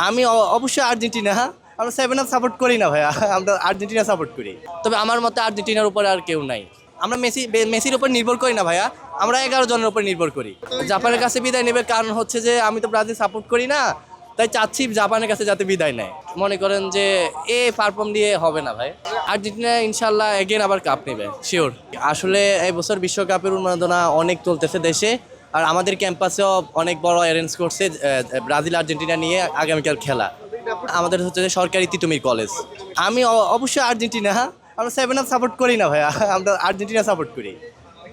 আমি অবশ্যই আর্জেন্টিনা। আমরা 7 আপ সাপোর্ট করি না ভাইয়া, আমরা আর্জেন্টিনা সাপোর্ট করি। তবে আমার মতে আর্জেন্টিনার উপর আর কেউ নাই। আমরা মেসির উপর নির্ভর করি না ভাইয়া, আমরা 11 জনের উপর নির্ভর করি। জাপানের কাছে বিদায় নেবে কারণ হচ্ছে যে আমি তো ব্রাজিল সাপোর্ট করি না, তাই চাচ্ছি জাপানের কাছে যাতে বিদায় নেয়। মনে করেন যে পারফর্ম দিয়ে হবে না ভাই। আর্জেন্টিনা ইনশাল্লাহ এগেন আবার কাপ নেবে শিওর। আসলে এই বছর বিশ্বকাপের উন্মাদনা অনেক চলতেছে দেশে, আর আমাদের ক্যাম্পাসেও অনেক বড় অ্যারেঞ্জ করছে ব্রাজিল আর্জেন্টিনা নিয়ে আগামীকাল খেলা। আমাদের হচ্ছে যে সরকারি তিতুমির কলেজ। আমি অবশ্যই আর্জেন্টিনা। আমরা 7 আপ সাপোর্ট করি না ভাইয়া, আমরা আর্জেন্টিনা সাপোর্ট করি।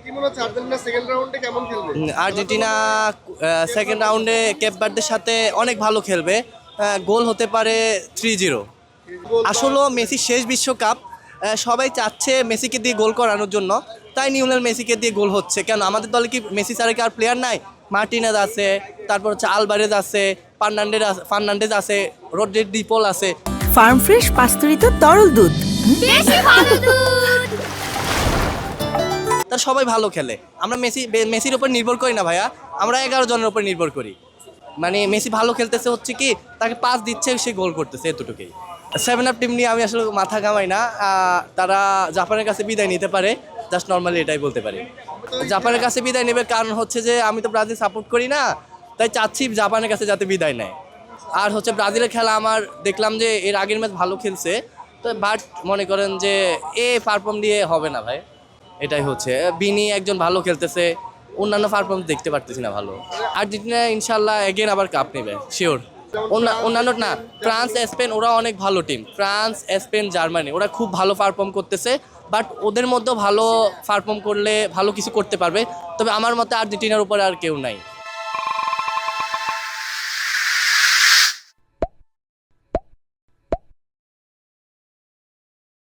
কি মনে হচ্ছে আর্জেন্টিনা সেকেন্ড রাউন্ডে কেমন খেলবে? আর্জেন্টিনা সেকেন্ড রাউন্ডে কেপ ভার্দের সাথে অনেক ভালো খেলবে। গোল হতে পারে 3-0। আসলে মেসি শেষ বিশ্বকাপ, সবাই চাচ্ছে মেসিকে দিয়ে গোল করানোর জন্য, তাই লিওনেল মেসিকে দিয়ে গোল হচ্ছে। কেন আমাদের দলে কি মেসি ছাড়া কি আর প্লেয়ার নাই? মার্টিনেজ আছে, তারপর হচ্ছে আলভারেজ আছে, ফার্নান্ডেজ আছে, রড্রিগো ডি পল আছে। ফার্ম ফ্রেশ পাস্তুরিত তরল দুধ, বেশি ভালো দুধ। তার সবাই ভালো খেলে। আমরা মেসির উপর নির্ভর করি না ভাইয়া, আমরা 11 জনের উপর নির্ভর করি। মানে মেসি ভালো খেলতেছে হচ্ছে কি, তাকে পাস দিচ্ছে, সে গোল করতেছে, এতটুকুই। 7 আপ টিম নিয়ে আমি আসলে মাথা ঘামাই না। তারা জাপানের কাছে বিদায় নিতে পারে, জাস্ট নর্মালি এটাই বলতে পারি। জাপানের কাছে বিদায় নেবে কারণ হচ্ছে যে আমি তো ব্রাজিল সাপোর্ট করি না, তাই চাচ্ছি জাপানের কাছে যাতে বিদায় নেয়। আর হচ্ছে ব্রাজিলের খেলা আমার দেখলাম যে এর আগের ম্যাচ ভালো খেলছে, তো বাট মনে করেন যে পারফর্ম দিয়ে হবে না ভাই। এটাই হচ্ছে, বিনি একজন ভালো খেলতেছে, অন্যান্য পারফরমেন্স দেখতে পারতেছি না ভালো। আর্জেন্টিনা ইনশাল্লাহ এগেন আবার কাপ নেবে শিওর। অন্যান্য না, ফ্রান্স স্পেন ওরা অনেক ভালো টিম। ফ্রান্স স্পেন জার্মানি ওরা খুব ভালো পারফর্ম করতেছে, বাট ওদের মধ্যেও ভালো পারফর্ম করলে ভালো কিছু করতে পারবে। তবে আমার মতে আর্জেন্টিনার উপর আর কেউ নাই।